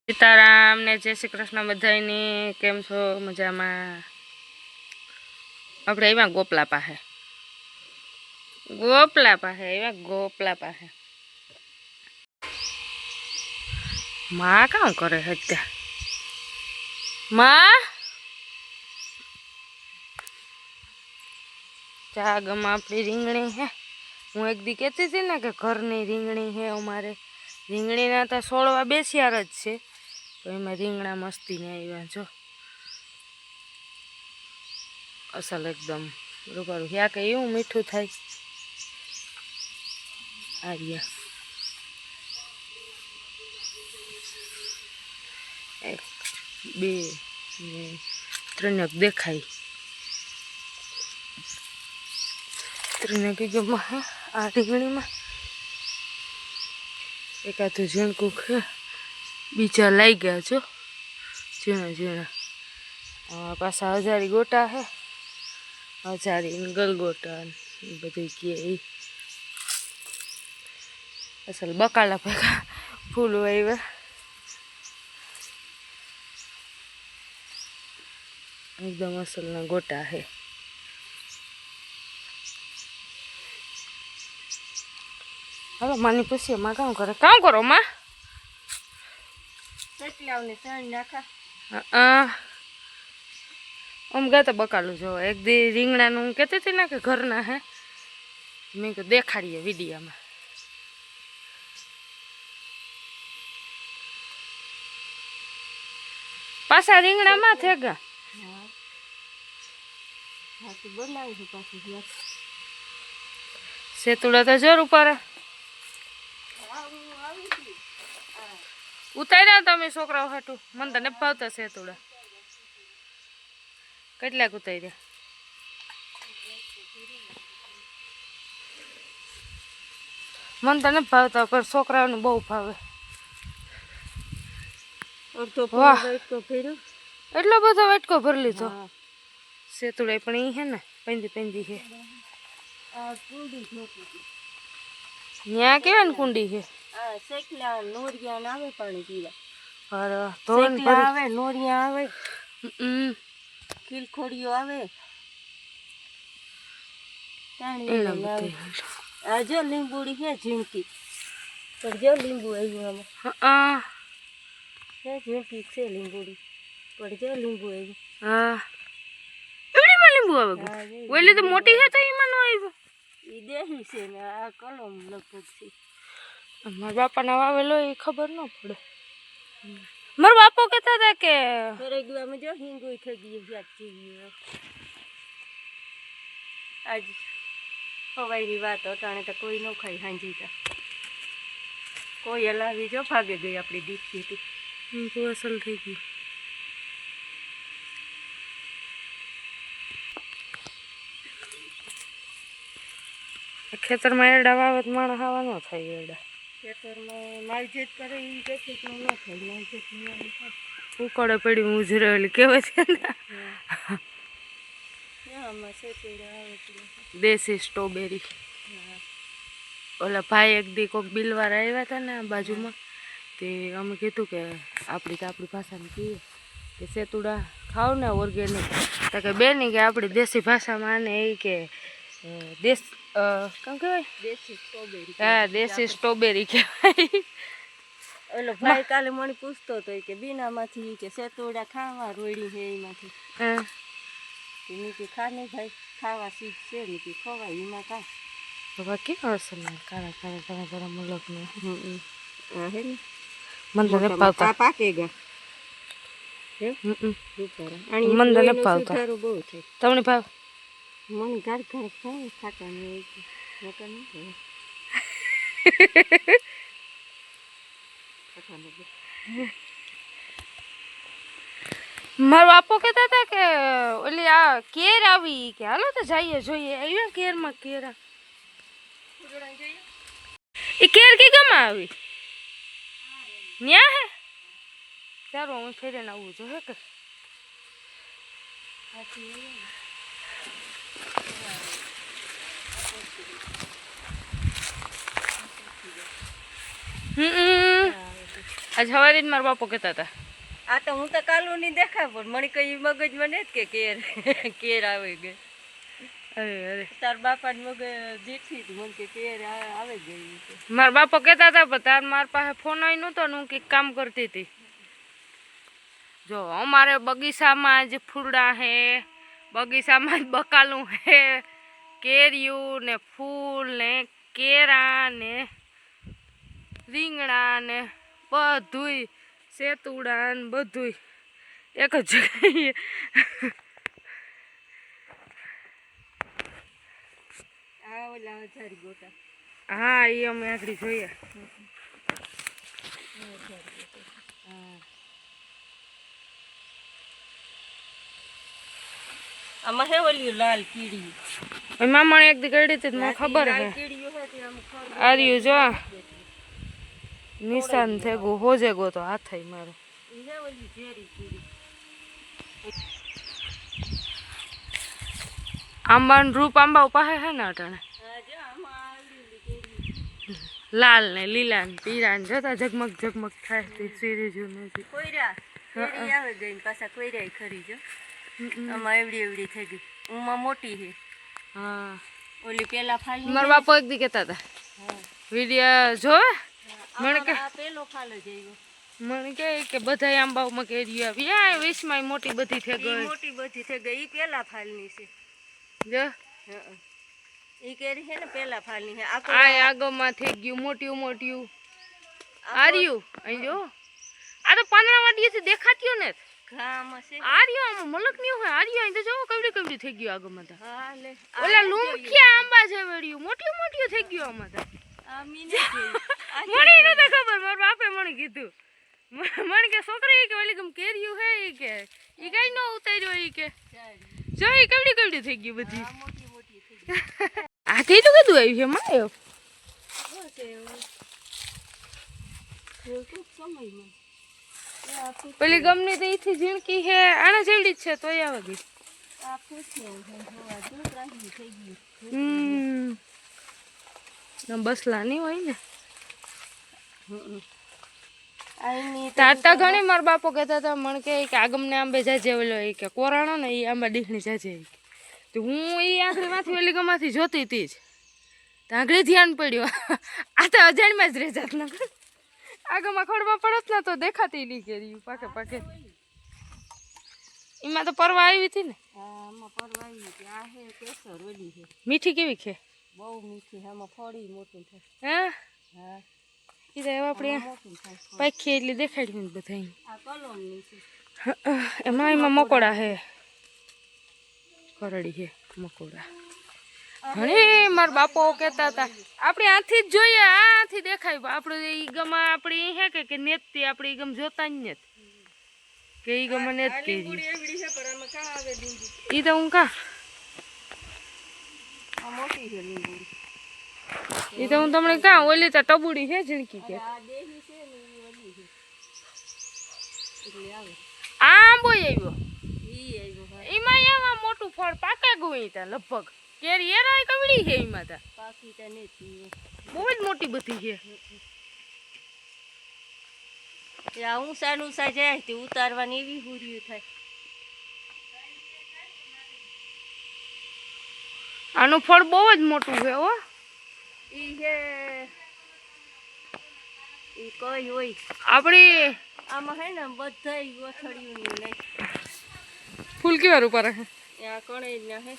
સીતારામ ને જય શ્રી કૃષ્ણ બધાયની કેમ છો મજામાં? આપણે આવ્યા ગોપલા પાસે આવ્યા ગોપલા પાસે માં કામ કરે છે ત્યાં માં જાગમાં આપણી રીંગણી હે હું એક દી કહેતી હતી ને કે ઘરની રીંગણી હે અમારે રીંગણીના તો છોડવા બેસ્યાર જ છે તો એમાં રીંગણા મસ્તીને આવ્યા જો અસલ એકદમ રૂપારું યા કે એવું મીઠું થાય આર્યા એક બે ને ત્રણેક દેખાય ત્રણેક ગમાં હે આ રીંગણીમાં એકાદું ઝીણકું છે બીજા લાઈ ગયા છો ઝીણા ઝીણા પાછા હજારી ગોટા હે હજારી ગલગોટા એ બધું કહે એ અસલ બકાલા ભેગા ફૂલ આવ્યા એકદમ અસલના ગોટા હે હવે માની પૂછીએ માં કામ કરે કામ કરો માં આમ ગાતા બકાલું જો એક દી રીંગણાનું હું કહેતી હતી ને કે ઘરના હે મેં તો દેખાડીએ વિડીયામાં પાછા રીંગણામાં થેગા સેતુડા તો જરૂર પડે ઉતાર્યા તમે છોકરાઓ હાટું મને તો ન ભાવતા સેતુડા કેટલાક ઉતાર્યા મને તો ન ભાવતા પણ છોકરાઓને બહુ ભાવે એટલો બધો વેટકો ભરી લીધો સેતુડા પણ એ હે ને પેંદી છે ત્યાં કેવા ને કુંડી છે નોરિયા આવે પાણી પીવા આવે નોરિયા આવે ખીલખોડીઓ આવે આ જો લીંબુડી છે ઝીણકી પણ જો લીંબુ આવ્યું આમાં ઝીણકી છે લીંબુડી પણ જો લીંબુ આવ્યું હા એવડીમાં લીંબુ આવે ઓલી તો મોટી છે તો એમાં ન આવ્યું એ દેહી છે ને આ કલમ લગભગ છે મારા બાપાના વાવેલો એ ખબર ન પડે મારા બાપો કહેતા હતા કે રેગવામાં જો હિંગોઈ થઈ ગઈ સાચી આજ હવાઈની વાત અટાણે તો કોઈ ન ખાઈ હાંજી તા કોઈ હલાવી જો ભાગે ગઈ આપણી દીકરી હતી હિંગો અસલ થઈ ગઈ ખેતરમાં એરડા વાવે તો માણસ આવા ન થાય એરડા ખેતરમાં માલજેત કરે એ ખેતરમાં ન થાય માલજેત ઉકળે પડી મુજરેલી કહેવાય છે ને દેશી સ્ટ્રોબેરી ઓલા ભાઈ એક દી કોઈક બિલવાર આવ્યા હતા ને આ બાજુમાં તે અમે કીધું કે આપણી ભાષામાં કહીએ કે સેતુડા ખાવ ને ઓર્ગેનિક તો કે બેની કે આપણી દેશી ભાષામાં આને એ કે દેશ કેમ કહેવાય દેશી સ્ટ્રોબેરી હા દેશી સ્ટ્રોબેરી કહેવાય ઓલો ભાઈ કાલે મને પૂછતો હતો કે બીનામાંથી કે સેતુડા ખાવા રોડી છે એમાંથી હા નીચે ખા નહીં ભાઈ ખાવા સીધ છે નીચે ખવાય એમાં કા બાબા કેવા હશે ને કાળા મુલકને હે ને મને પાવતા પાકેગા મને પાવતા બહુ છે તમને ભાવ મને ઘર ખાય ખાતા નહીં મારા બાપો કહેતા હતા કે ઓલી આ કેર આવી કે હાલો તો જઈએ જોઈએ આવ્યા કેરમાં કેરા એ કેર કે ગમાં આવી ન્યા હે ચાલો હું ફેરીને આવું છું હે કે આજ સવારે જ મારા બાપો કહેતા હતા. આ તો હું તો કાલું નહીં દેખાય પણ મને કઈ મગજમાં ને જ કે કેર કેર આવી ગઈ. અરે અરે તાર બાપા મગજ દીઠી મને કે કેર આવે ગઈ. મારા બાપો કહેતા હતા પણ તાર મારા પાસે ફોન આવી નહોતો ને હું કંઈક કામ કરતી હતી. જો અમારે બગીચામાં જ ફૂલડા હે, બગીચામાં જ બકાલું હે, કેરીયું ને ફૂલ ને કેરા ને રીંગણા ને બધુંય સેતુડા ને બધુંય એક જ જગ્યાએ. હા એ અમે આગળ જોઈએ. આમાં હે ઓલી લાલ કીડી. એમાં મને એક દી ગળી હતી મને ખબર હે. આર્યું જો નિશાન થઈ ગયું હોજે ગો તો હાથ થઈ મારો. આંબાનું રૂપ આંબા પાસે હે ને અટાણે લાલ ને લીલા ને પીળા ને જોતા ઝગમગ ઝગમગ થાય તે સીરીઝ નથી. કોઈરા કેરી આવે ગઈ પાછા કોઈરા ખરી જો. આમાં એવડી એવડી થઈ ગઈ. ઉમાં મોટી છે. હા ઓલી પેલા ફાલ મારા બાપા એક દી કહેતા હતા વિડીયો જોવે મને કે પેલો ફાલ જ આવ્યો. મને કે બધા આંબાઓમાં કેરી આવી આ વીસમાં મોટી બધી થઈ ગઈ. મોટી બધી થઈ ગઈ. ઈ પેલા ફાલની છે જો. ઈ કેરી છે ને પેલા ફાલની છે. આ આગળમાં થઈ ગયું મોટી મોટી આર્યું અહીં જો. આ તો પાંદડા વાટીએથી દેખાત્યું ને ઘામાં છે. આર્યું આમાં મલક નહીં હોય. આર્યું અહીં તો જો કવડી કવડી થઈ ગયું આગળમાં તો. હા લે ઓલા લૂંખિયા આંબા છે વેડ્યું મોટી મોટી થઈ ગયું આમાં તો. આ મીને મને નતો ખબર મારા બાપે મને કીધું. મને કે છોકરી કે ઓલી ગમ કેરીયું હે ઈ કે ઈ કઈ ન ઉતાર્યો ઈ કે જો ઈ કવડી કવડી થઈ ગઈ બધી. મોટી મોટી થઈ ગઈ. આ થઈ તો કીધું આવ્યું છે માયો. પેલી ગમની તો ઈથી ઝીણકી હે આના જેવડી જ છે તોય આવે ગઈ. આ ફૂટે હવા દૂધ રાખી થઈ ગયું. બસલા નહીં હોય ને. આઈની તાતા ઘણી મારા બાપો કહેતા હતા મને કે આગમને આંબે જાજે ઓલો એ કે કોરાણો ને એ આંબા ડીખણી જાજે. તો હું એ આંગળીમાંથી ઓલી ગમાંથી જોતી હતી જ તો આંગળી ધ્યાન પડ્યો. આ તો અજાણમાં જ રહી જાત ન આગળમાં ખડવા પડત ને તો દેખાતી નહીં કેરી પાકે પાકે. એમાં તો પરવા આવી હતી ને. આમાં પરવા આવી હતી. આ હે કેસર ઓલી છે. મીઠી કેવી છે? બહુ મીઠી. આમાં ફળી મોટું થાય. હા હા એ તો આપણે મોટું થાય. પાખી એટલી દેખાડી બધા. આ કલમની છે. એમાં મકોડા હે કરડી હે મકોડા ઘણી. મારા બાપો કહેતા હતા આપણે આથી જ જોઈએ આથી દેખાય. આપણે ઈ ગમાં આપણે હે કે નેતથી આપણે ઈ ગમ જોતા જ નથી કે ઈ ગમાં નેત કેરી ઈ તો હું કા મોટી છે લીંબુડી. ઈ તો હું તમને કા ઓલી તો ટબુડી છે ઝીણકી કે આ દેહી છે ને ઈ ઓલી છે એટલે આવે. આ આંબો આવ્યો ઈ આવ્યો. હા એમાં એમાં મોટું ફળ પાકે ગયું તા લગભગ કેરી એરાય કવડી છે એમાં તા પાકી તો નથી. બહુ જ મોટી બધી છે. આ ઊંચા જાય તે ઉતારવાની એવી હુર્યું થાય. આનું ફળ બહુ જ મોટું છે હો. ઈ છે ઈ કઈ હોય આપણી આમાં હે ને બધાય ગોથળિયું નહીં. ફૂલ કેવા રૂપા રાખે આ કણે ના હે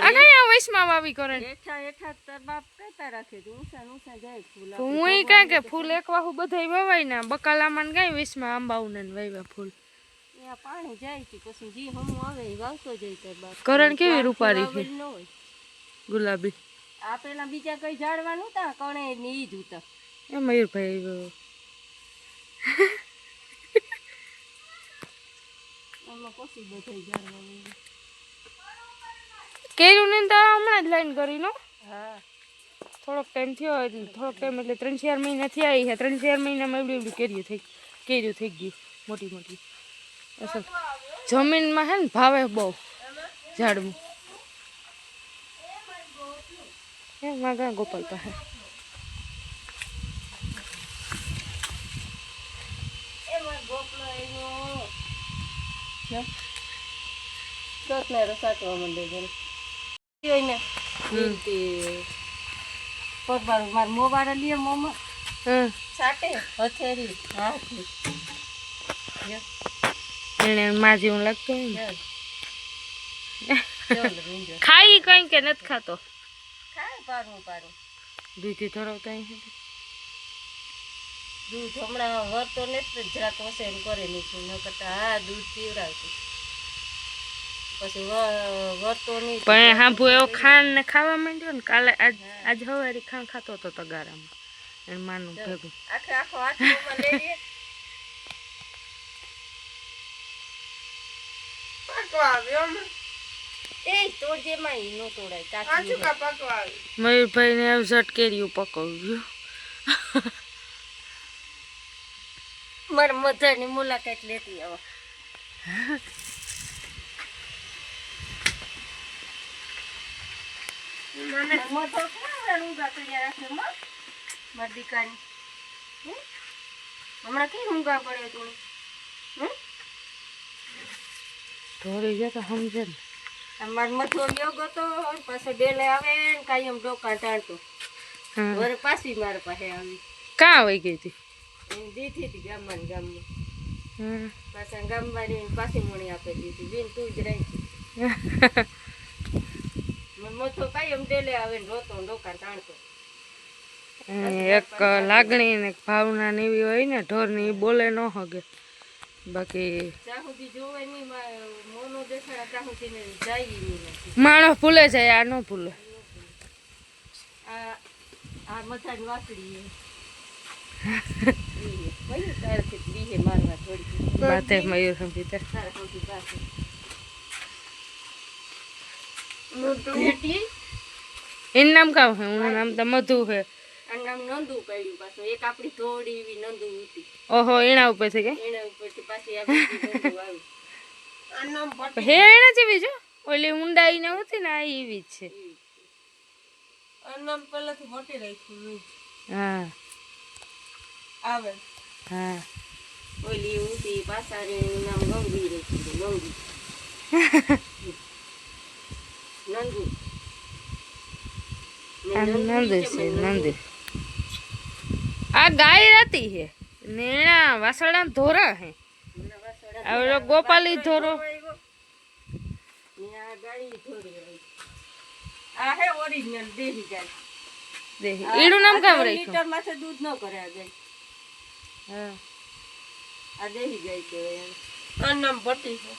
આ કઈ આ વૈષ્ણવ આવી કરે હેઠા હેઠા તાર બાપ કહેતા રાખે તો ઊંચા જાય ફૂલ. તો હું એ કાં કે ફૂલ એક વાહુ બધાય વવાય ને બકાલામાં કઈ વૈષ્ણવ આંબાઉને વાવ્યા ફૂલ. ત્યાં પાણી જાય છે પછી જી હમું આવે એ વાવતો જાય તાર બાપ. કરણ કેવી રૂપારી છે ન હોય ગુલાબી. આ પેલા બીજા કઈ ઝાડવા નહોતા કણે ને ઈ જ ઉતા. એ મયુરભાઈ આવ્યો. આમાં પછી બધાય ઝાડવા કેરીયું ને તો હમણાં જ લાઈન કરી નો. હા થોડોક ટાઈમ થયો એટલે થોડોક ટાઈમ એટલે 3-4 મહિના થયા છે. 3-4 મહિનામાં એવડી એવડી કેરીયું થઈ ગયું મોટી મોટી. અસલ જમીનમાં હે ને ભાવે બહુ ઝાડવું હે માગા ગોપાલ પાસે. દોતનેરો સાચવા માંડે છે ને પગમાં મારા મોવાળા લે મોમાં સાટે હથેરી હાથી એને માં જેવું લાગતું હોય ને ને ખાઈ કઈ કે નથી ખાતો ખાય પારું પારું દૂધી ધરાવતા અહીં દૂધ હમણાં વરતો નથી જરાક વસેન કરે નીકળું ન કરતા હા દૂધ પીવડાવતું પછી વરતો નહીં પણ હાંભુ એવો ખાંડ ને ખાવા માંડ્યો ને કાલે આજ હવારે ખાંડ ખાતો હતો તગારામાં એને માનું ભેગું આખે આખો હાથમાં લઈ લે એ તોડજે માં ઈ નો તોડાય કાચી મયુરભાઈ ને ઝટકેરિયું પકવ્યું મારા મધાની મુલાકાત લેતી આવો મધો ક્યાં ઊંઘા કર્યા રાખે મારી દીકાની હમણાં કઈ ઊંઘા પડે તું ધોરી જતો સમજે ને મારો મથો ગયો ગતો પાછો ડેલે આવે ને કાયમ ડોકા ટાળતો વર પાછી મારા પાસે આવી કાં વહી ગઈ હતી એને દીધી હતી ગામમાં ને ગામમાં પાછા ગામમાં રહીને પાછી મણી આપી દીધી બેન તું જ રાખી મથો કાયમ ડેલે આવે ને રોતો ડોકા ટાણતો એક લાગણી ને ભાવના ને એવી હોય ને ઢોર ની બોલે ન હગે બાકી જ્યાં સુધી જોવે નહીં મોનો દેખાડા ત્યાં સુધી ને જાય નહીં માણસ ભૂલે જાય આ ન ભૂલે આ મથાની વાસળી તારથી બીહે મારવા થોડી બાતે મયુર સમજી તારા સૌથી પાસે એનું નામ કામ છે એનું નામ તો મધુ છે આ નામ નંદુ પડ્યું પાછું એક આપણી થોડી એવી નંદુ હતી ઓહો એના ઉપર છે કે એના ઉપરથી પાછી આપણી નંદુ આવી આ નામ હે એના જેવી જો ઓલી ઊંડાઈ ને હતી ને આ એવી જ છે આ નામ પહેલાથી મોટી રાખ્યું હા આવે હા ઓલી ઊંધી પાછાને નામ ગંગી રાખ્યું ગંગી નંદુ નંદ છે નંદ આ ગાય હતી હે નેણા વાસળા ધોરા હે આ ગોપાલી ધોરો આ હે ઓરિજિનલ દેહી ગાય દેહી એનું નામ કામ રાખ્યું લીટર માથે દૂધ ન કરે આ ગાય હા આ દેહી ગાય કહેવાય આ નામ ભટ્ટી છે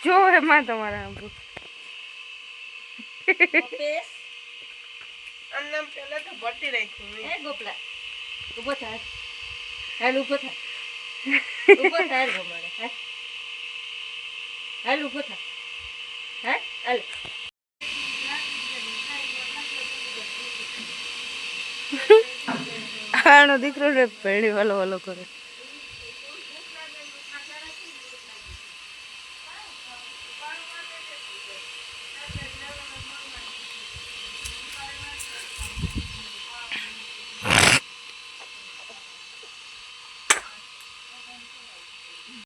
જો હે માં તમારા આમ નામ પેલા તો ભટ્ટી રાખ્યું હે ગોપલા ઉભો થાય હાલ ઉભો થાય ઉભો થાય ગોમાડે હાલ ઉભો થાય હે હાલ આનો દીકરો ને પેણી વાલો વાલો કરે